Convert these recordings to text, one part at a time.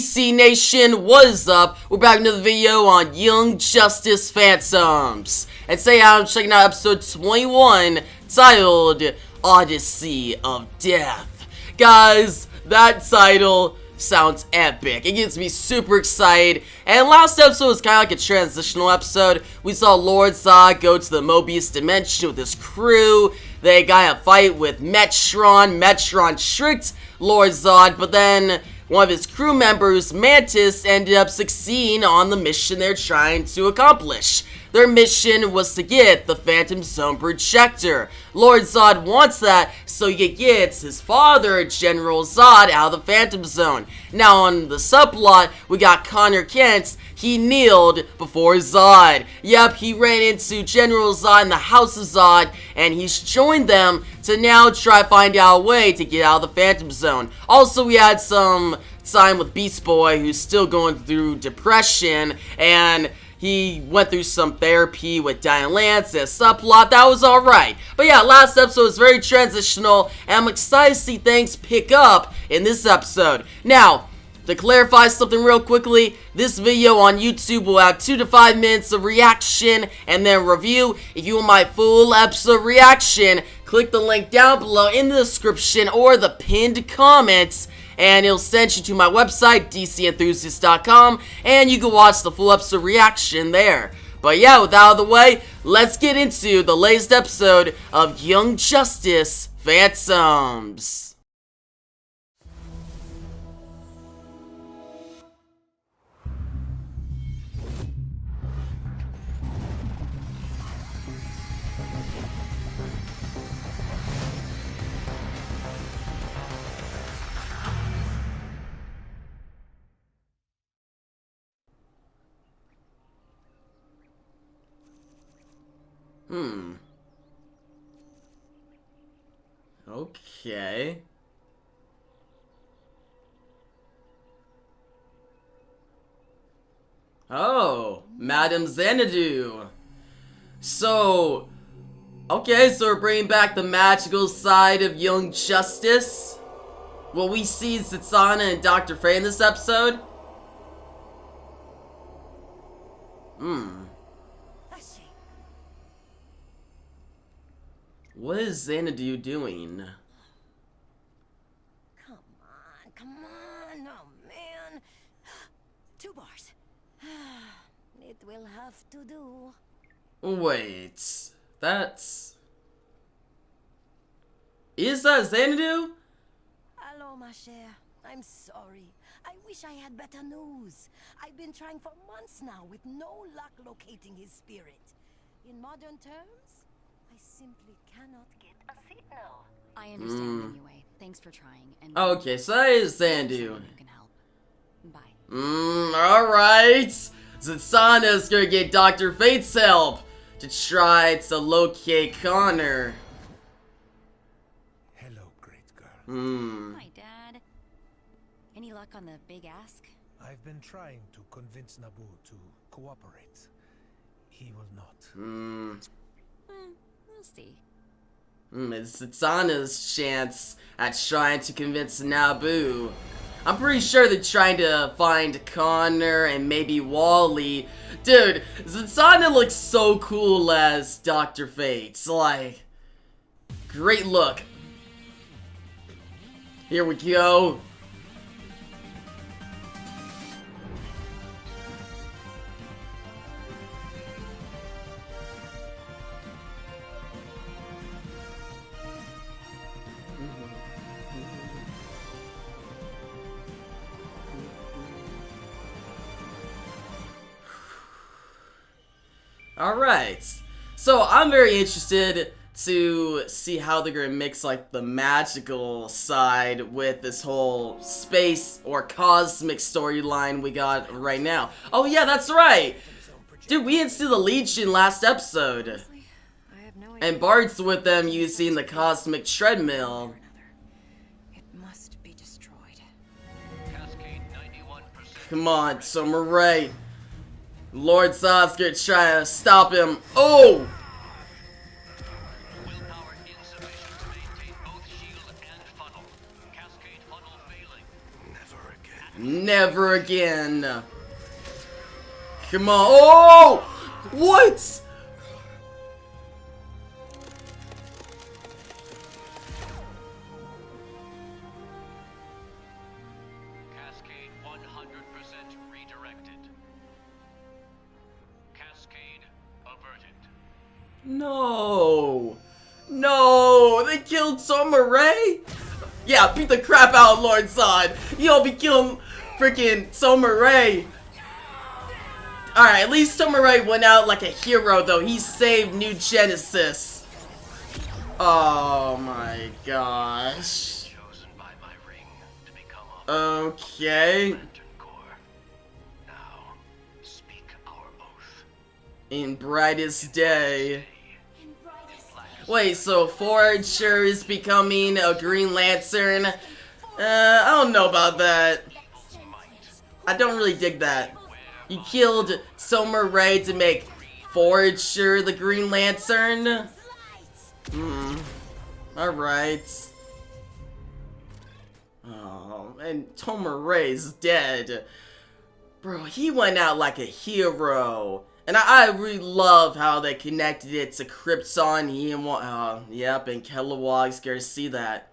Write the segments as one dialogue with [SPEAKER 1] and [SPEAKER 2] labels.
[SPEAKER 1] DC Nation, what is up? We're back with another video on Young Justice Phantoms. And today I'm checking out episode 21, titled Odyssey of Death. Guys, that title sounds epic. It gets me super excited. And last episode was kind of like a transitional episode. We saw Lor-Zod go to the Mobius dimension with his crew. They got a fight with Metron. Metron tricked Lor-Zod, but then one of his crew members, Mantis, ended up succeeding on the mission they're trying to accomplish. Their mission was to get the Phantom Zone projector. Lor-Zod wants that so he can get his father, General Zod, out of the Phantom Zone. Now on the subplot, we got Connor Kent. He kneeled before Zod. Yep, he ran into General Zod in the House of Zod, and he's joined them to now try to find out a way to get out of the Phantom Zone. Also, we had some time with Beast Boy, who's still going through depression, and he went through some therapy with Diane Lance and a subplot. That was alright. But yeah, last episode was very transitional, and I'm excited to see things pick up in this episode. Now, to clarify something real quickly, this video on YouTube will have 2 to 5 minutes of reaction and then review. If you want my full episode reaction, click the link down below in the description or the pinned comments, and it'll send you to my website, dcenthusiast.com, and you can watch the full episode reaction there. But yeah, with that out of the way, let's get into the latest episode of Young Justice Phantoms. Okay. Oh, Madame Xanadu. So, okay, so we're bringing back the magical side of Young Justice. Will we see Zatanna and Dr. Fate in this episode? What is Xanadu doing?
[SPEAKER 2] Come on, oh man. 2 bars. It will have to do.
[SPEAKER 1] Wait, is that Xanadu?
[SPEAKER 2] Hello, ma chère. I'm sorry. I wish I had better news. I've been trying for months now with no luck locating his spirit. In modern terms, I simply cannot get a signal.
[SPEAKER 3] I understand anyway. Thanks for trying. And
[SPEAKER 1] Okay, so that is Xanadu.
[SPEAKER 3] you can help. Bye.
[SPEAKER 1] Alright. Zatanna's gonna get Dr. Fate's help to try to locate Connor.
[SPEAKER 4] Hello, great girl.
[SPEAKER 3] Hi, Dad. Any luck on the big ask?
[SPEAKER 4] I've been trying to convince Nabu to cooperate. He will not.
[SPEAKER 3] We'll see.
[SPEAKER 1] It's Zatanna's chance at trying to convince Nabu. I'm pretty sure they're trying to find Connor and maybe Wally. Dude, Zatanna looks so cool as Dr. Fate. Like, great look. Here we go. Alright, so I'm very interested to see how they're gonna mix like the magical side with this whole space or cosmic storyline we got right now. Oh yeah, that's right! Dude, we didn't see the Legion last episode.
[SPEAKER 3] I have no idea.
[SPEAKER 1] And Bart's with them using the cosmic treadmill.
[SPEAKER 3] It must be destroyed.
[SPEAKER 5] Cascade 91%.
[SPEAKER 1] Come on, Summer Rae. Lor-Zod's gonna try to stop him. Oh!
[SPEAKER 5] Willpower insufficient to maintain both shield and funnel. Cascade funnel failing.
[SPEAKER 4] Never again.
[SPEAKER 1] Never again. Come on. Oh! What?
[SPEAKER 5] Cascade 100% redirected. Cascade averted.
[SPEAKER 1] No. No. They killed Summer Rae? Yeah, beat the crap out of Lor-Zod. You don't be killing freaking Summer Rae. Alright, at least Summer Rae went out like a hero, though. He saved New Genesis. Oh my gosh.
[SPEAKER 5] Chosen by my ring to become a
[SPEAKER 1] Okay.
[SPEAKER 5] Lantern Core. Now, speak our oath.
[SPEAKER 1] In brightest day. Wait, so Forager is becoming a Green Lantern? I don't know about that. I don't really dig that. You killed Summer Rae to make Forager the Green Lantern? Alright. Oh, and Summer Rae's dead. Bro, he went out like a hero. And I really love how they connected it to Krypton. Yep, and Kilowog's scared to see that.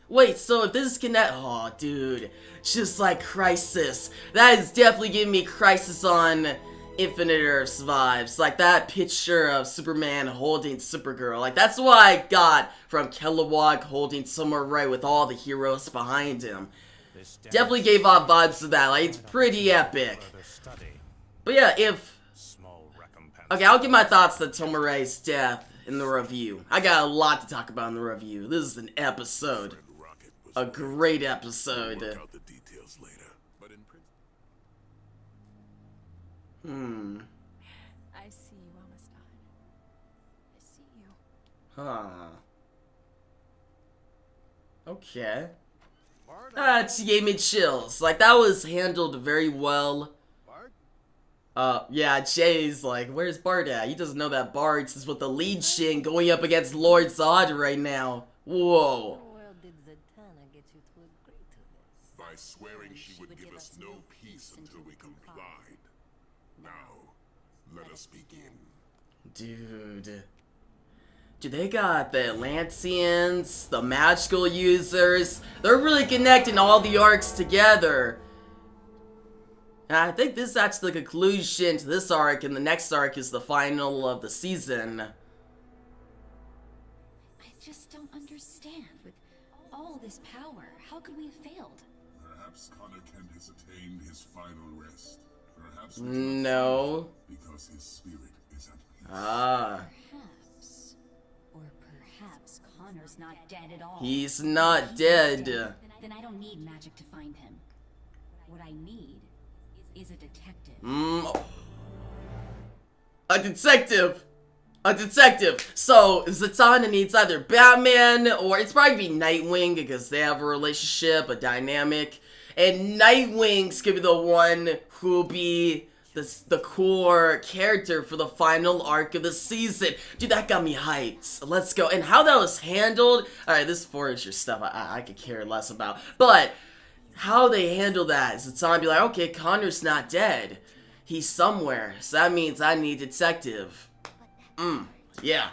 [SPEAKER 1] Wait, so if this is oh, dude, just like Crisis. That is definitely giving me Crisis on Infinite Earths vibes. Like that picture of Superman holding Supergirl. Like that's what I got from Kilowog holding Summer Rae with all the heroes behind him. Definitely gave off vibes to that. Like it's pretty epic. But yeah, okay, I'll give my thoughts on Summer Rae's death in the review. I got a lot to talk about in the review. This is an episode. A great episode.
[SPEAKER 6] I see you, Amistad. I see you.
[SPEAKER 1] Huh. Okay. She gave me chills. Like, that was handled very well. Yeah, Jay's like, where's Bart at? He doesn't know that Bart is with the lead shin going up against Lor-Zod right now. Whoa.
[SPEAKER 2] Well, did Zatanna get you to agree to this?
[SPEAKER 6] By swearing she would give us no peace until we complied. Now, let us begin.
[SPEAKER 1] Dude, they got the Atlanteans, the magical users. They're really connecting all the arcs together. And I think this is actually the conclusion to this arc, and the next arc is the final of the season.
[SPEAKER 3] I just don't understand. With all this power, how could we have failed?
[SPEAKER 6] Perhaps Connor Kent has attained his final rest. Perhaps
[SPEAKER 1] No.
[SPEAKER 6] because his spirit is at peace.
[SPEAKER 1] Ah.
[SPEAKER 3] Perhaps. Or perhaps Connor's not dead at all.
[SPEAKER 1] He's not dead.
[SPEAKER 3] Then I don't need magic to find him. What I need is a detective.
[SPEAKER 1] A detective! A detective! So, Zatanna needs either Batman, or it's probably be Nightwing, because they have a relationship, a dynamic. And Nightwing's gonna be the one who will be the core character for the final arc of the season. Dude, that got me hyped. Let's go. And how that was handled, alright, this Forager stuff I could care less about. But how they handle that is Zatanna be like, okay, Connor's not dead. He's somewhere. So that means I need a detective. Yeah.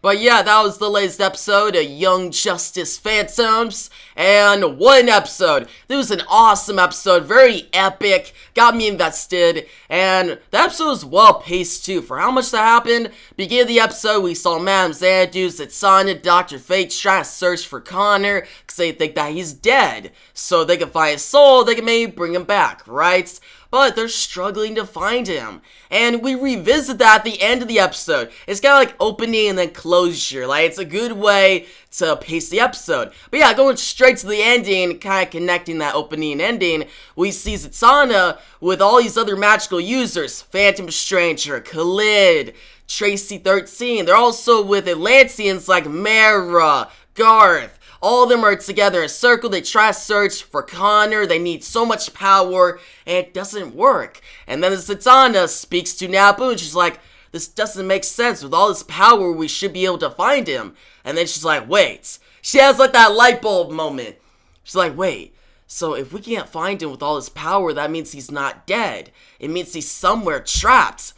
[SPEAKER 1] But yeah, that was the latest episode of Young Justice Phantoms, and what an episode! This was an awesome episode, very epic, got me invested, and the episode was well paced too. For how much that happened, beginning of the episode, we saw Madame Xanadu, Zatanna, Dr. Fate trying to search for Connor, because they think that he's dead. So they can find his soul, they can maybe bring him back, right? But they're struggling to find him. And we revisit that at the end of the episode. It's kind of like opening and then closure. Like, it's a good way to pace the episode. But yeah, going straight to the ending, kind of connecting that opening and ending, we see Zatanna with all these other magical users. Phantom Stranger, Khalid, Tracy 13. They're also with Atlanteans like Mara, Garth. All of them are together in a circle. They try to search for Connor. They need so much power, and it doesn't work. And then Zatanna speaks to Nabu, and she's like, this doesn't make sense. With all this power, we should be able to find him. And then she's like, wait. She has like that light bulb moment. She's like, wait, so if we can't find him with all his power, that means he's not dead. It means he's somewhere trapped.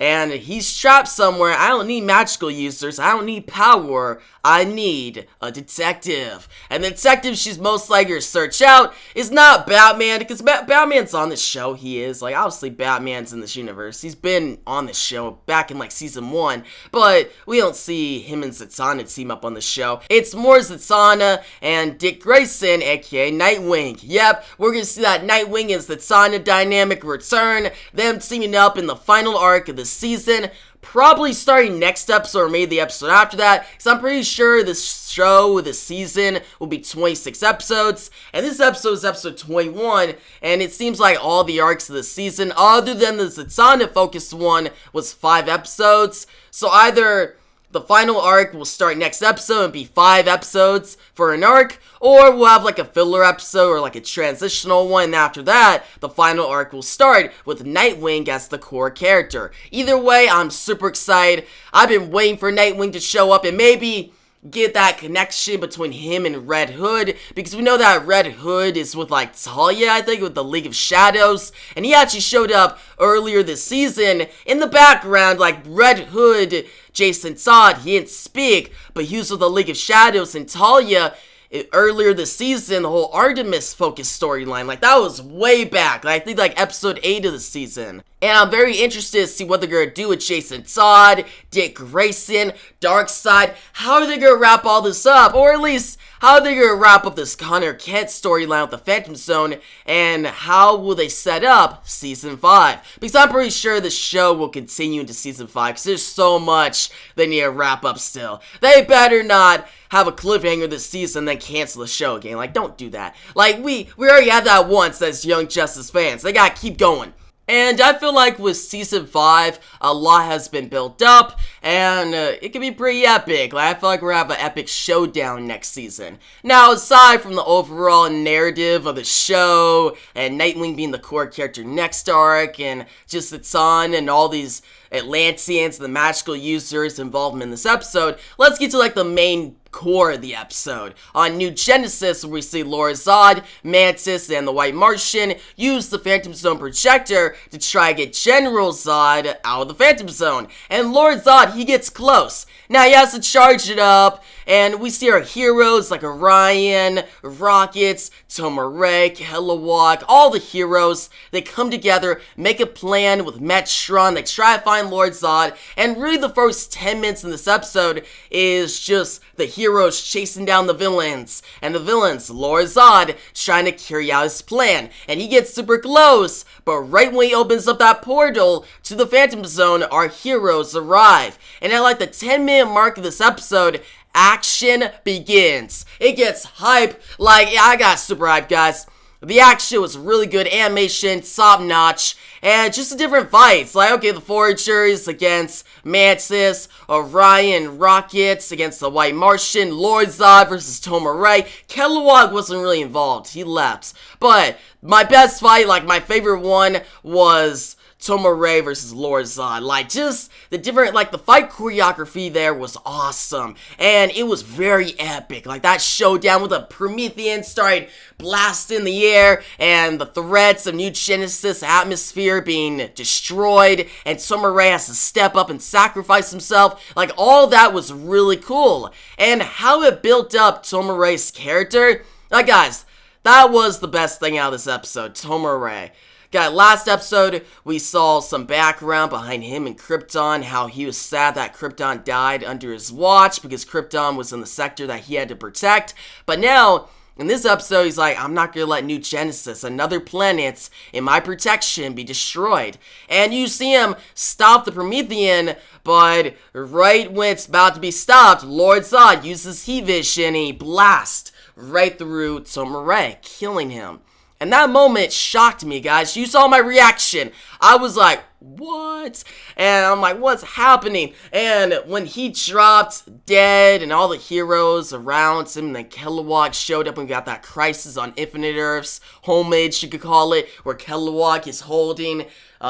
[SPEAKER 1] And he's trapped somewhere. I don't need magical users. I don't need power. I need a detective. And the detective she's most likely to search out is not Batman, because Batman's on this show. He is. Like, obviously Batman's in this universe. He's been on this show back in, like, season 1. But we don't see him and Zatanna team up on the show. It's more Zatanna and Dick Grayson, aka Nightwing. Yep, we're gonna see that Nightwing and Zatanna dynamic return. Them teaming up in the final arc of the season, probably starting next episode or maybe the episode after that, because I'm pretty sure this show, this season, will be 26 episodes, and this episode is episode 21, and it seems like all the arcs of the season, other than the Zatanna focused one, was 5 episodes, so either the final arc will start next episode and be 5 episodes for an arc, or we'll have like a filler episode or like a transitional one, and after that, the final arc will start with Nightwing as the core character. Either way, I'm super excited. I've been waiting for Nightwing to show up and maybe get that connection between him and Red Hood, because we know that Red Hood is with like Talia, I think, with the League of Shadows, and he actually showed up earlier this season in the background, like Red Hood, Jason Todd, he didn't speak, but he was with the League of Shadows, and Talia, earlier this season, the whole Artemis focused storyline, like that was way back, like, I think like episode 8 of the season. And I'm very interested to see what they're gonna do with Jason Todd, Dick Grayson, Darkseid. How are they gonna wrap all this up? Or at least, how are they gonna wrap up this Connor Kent storyline with the Phantom Zone? And how will they set up Season 5? Because I'm pretty sure the show will continue into Season 5, because there's so much they need to wrap up still. They better not have a cliffhanger this season, then cancel the show again. Like, don't do that. Like, we already had that once as Young Justice fans. They gotta keep going. And I feel like with Season 5, a lot has been built up, and it can be pretty epic. Like, I feel like we're gonna have an epic showdown next season. Now, aside from the overall narrative of the show, and Nightwing being the core character next arc, and just the sun, and all these Atlanteans and the magical users involved in this episode, let's get to like the main core of the episode. On New Genesis, where we see Lor-Zod, Mantis, and the White Martian use the Phantom Zone projector to try to get General Zod out of the Phantom Zone. And Lor-Zod, he gets close. Now he has to charge it up, and we see our heroes like Orion, Rockets, Tomarek, Kilowog, all the heroes. They come together, make a plan with Metron, they try to find Lor-Zod, and really the first 10 minutes in this episode is just the heroes chasing down the villains, and the villains, Lor-Zod, trying to carry out his plan, and he gets super close, but right when he opens up that portal to the Phantom Zone, our heroes arrive, and at like the 10-minute mark of this episode, action begins. It gets hype. Like, I got super hyped, guys. The action was really good, animation, top notch, and just the different fights. Like, okay, the Foragers against Mantis, Orion, Rockets against the White Martian, Lor-Zod versus Tomarek. Kilowog wasn't really involved, he left. But my best fight, like my favorite one, was Tomarek versus Lor-Zod. Like, just the different, like, the fight choreography there was awesome. And it was very epic. Like, that showdown with the Promethean started blasting the air, and the threats of New Genesis atmosphere being destroyed, and Tomarek has to step up and sacrifice himself. Like, all that was really cool. And how it built up Tomarek's character, like, guys, that was the best thing out of this episode, Tomarek. Guys, last episode, we saw some background behind him and Krypton, how he was sad that Krypton died under his watch because Krypton was in the sector that he had to protect. But now, in this episode, he's like, I'm not gonna let New Genesis, another planet in my protection, be destroyed. And you see him stop the Promethean, but right when it's about to be stopped, Lor-Zod uses heat vision and he blasts right through Tomarek, killing him. And that moment shocked me, guys. You saw my reaction. I was like, what? And I'm like, what's happening? And when he dropped dead and all the heroes around him, and then Kilowog showed up and we got that Crisis on Infinite Earths homage, you could call it, where Kilowog is holding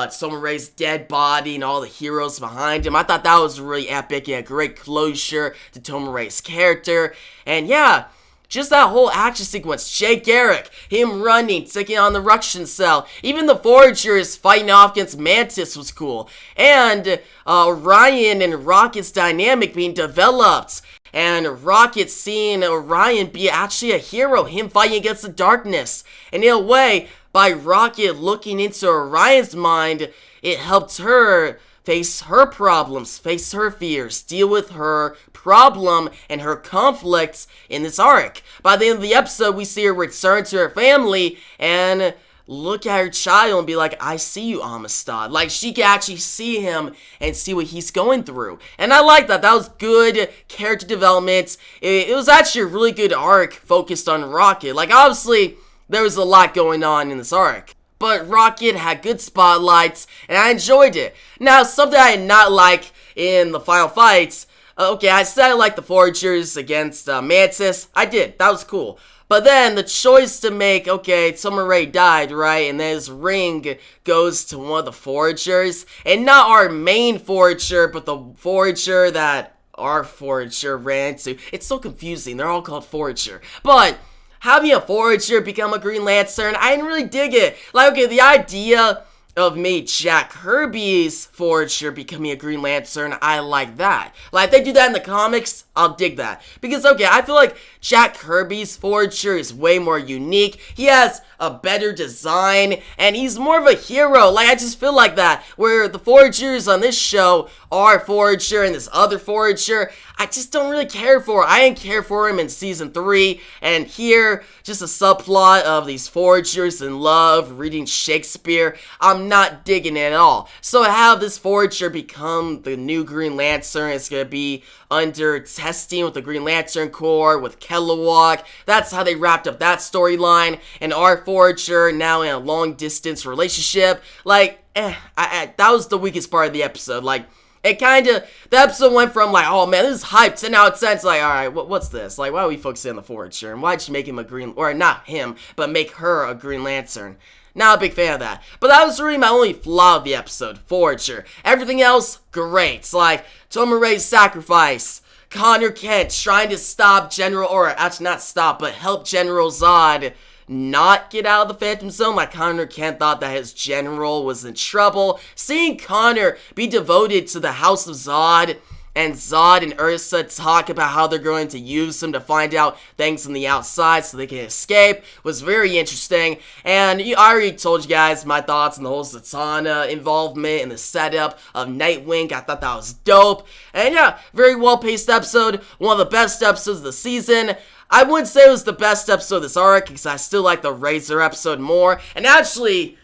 [SPEAKER 1] Soma Ray's dead body and all the heroes behind him. I thought that was really epic and a great closure to Soma Ray's character. And yeah, just that whole action sequence, Jay Garrick, him running, taking on the Ruction Cell, even the Foragers fighting off against Mantis was cool, and Orion and Rocket's dynamic being developed, and Rocket seeing Orion be actually a hero, him fighting against the darkness, and in a way, by Rocket looking into Orion's mind, it helped her face her problems, face her fears, deal with her problem and her conflicts in this arc. By the end of the episode, we see her return to her family and look at her child and be like, I see you, Amistad. Like, she can actually see him and see what he's going through. And I like that. That was good character development. It was actually a really good arc focused on Rocket. Like, obviously, there was a lot going on in this arc, but Rocket had good spotlights, and I enjoyed it. Now, something I did not like in the final fights, okay, I said I liked the Foragers against Mantis. I did. That was cool. But then the choice to make, okay, Soma Ray died, right? And then his ring goes to one of the Foragers. And not our main Forager, but the Forager that our Forager ran into. It's so confusing. They're all called Forager. But having a Forager become a Green Lantern, I didn't really dig it. Like, okay, the idea of me, Jack Kirby's Forager becoming a Green Lantern, I like that. Like, if they do that in the comics, I'll dig that. Because, okay, I feel like Jack Kirby's Forager is way more unique. He has a better design, and he's more of a hero. Like, I just feel like that. Where the Foragers on this show are Forager and this other Forager, I just don't really care for. I didn't care for him in Season 3, and here, just a subplot of these Foragers in love, reading Shakespeare, I'm not digging it at all. So to have this Forager become the new Green Lantern, it's gonna be under testing with the Green Lantern Corps, with Kilowog. That's how they wrapped up that storyline. And our Forager now in a long-distance relationship. Like, that was the weakest part of the episode. Like, it kinda, the episode went from like, oh man, this is hyped, and now it's like, alright, what's this? Like, why are we focusing on the Forager? And why'd you make him a Green, or not him, but make her a Green Lantern? Not a big fan of that. But that was really my only flaw of the episode, Forager. Everything else, great. Like, Soma Ray's sacrifice, Connor Kent trying to stop General, or actually not stop, but help General Zod not get out of the Phantom Zone. Like, Connor Kent thought that his general was in trouble. Seeing Connor be devoted to the House of Zod, and Zod and Ursa talk about how they're going to use him to find out things on the outside so they can escape, was very interesting. And I already told you guys my thoughts on the whole Zatanna involvement and the setup of Nightwing. I thought that was dope. And yeah, very well-paced episode, one of the best episodes of the season. I wouldn't say it was the best episode of this arc, because I still like the Razor episode more. And actually,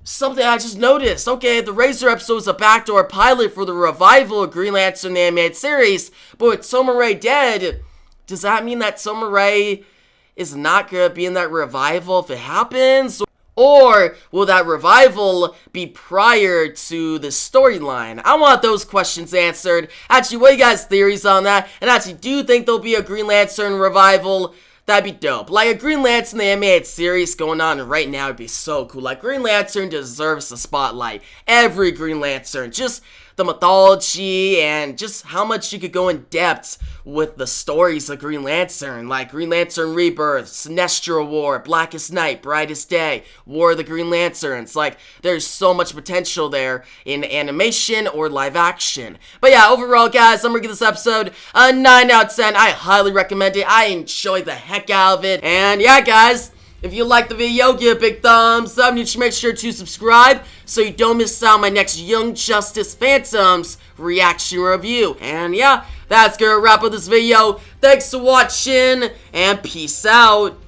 [SPEAKER 1] something I just noticed, okay, the Razor episode was a backdoor pilot for the revival of Green Lantern the animated series, but with Soma Ray dead, does that mean that Soma Ray is not gonna be in that revival if it happens? Or will that revival be prior to the storyline? I want those questions answered. Actually, what are you guys' theories on that? And actually, do you think there'll be a Green Lantern revival? That'd be dope. Like, a Green Lantern the animated series going on right now would be so cool. Like, Green Lantern deserves the spotlight. Every Green Lantern. Just the mythology and just how much you could go in depth with the stories of Green Lantern. Like Green Lantern Rebirth, Sinestro War, Blackest Night, Brightest Day, War of the Green Lanterns. Like, there's so much potential there in animation or live action. But yeah, overall, guys, I'm gonna give this episode a 9 out of 10. I highly recommend it. I enjoyed the heck out of it. And yeah, guys, if you liked the video, give it a big thumbs up, and you should make sure to subscribe so you don't miss out on my next Young Justice Phantoms reaction review. And yeah, that's gonna wrap up this video. Thanks for watching, and peace out.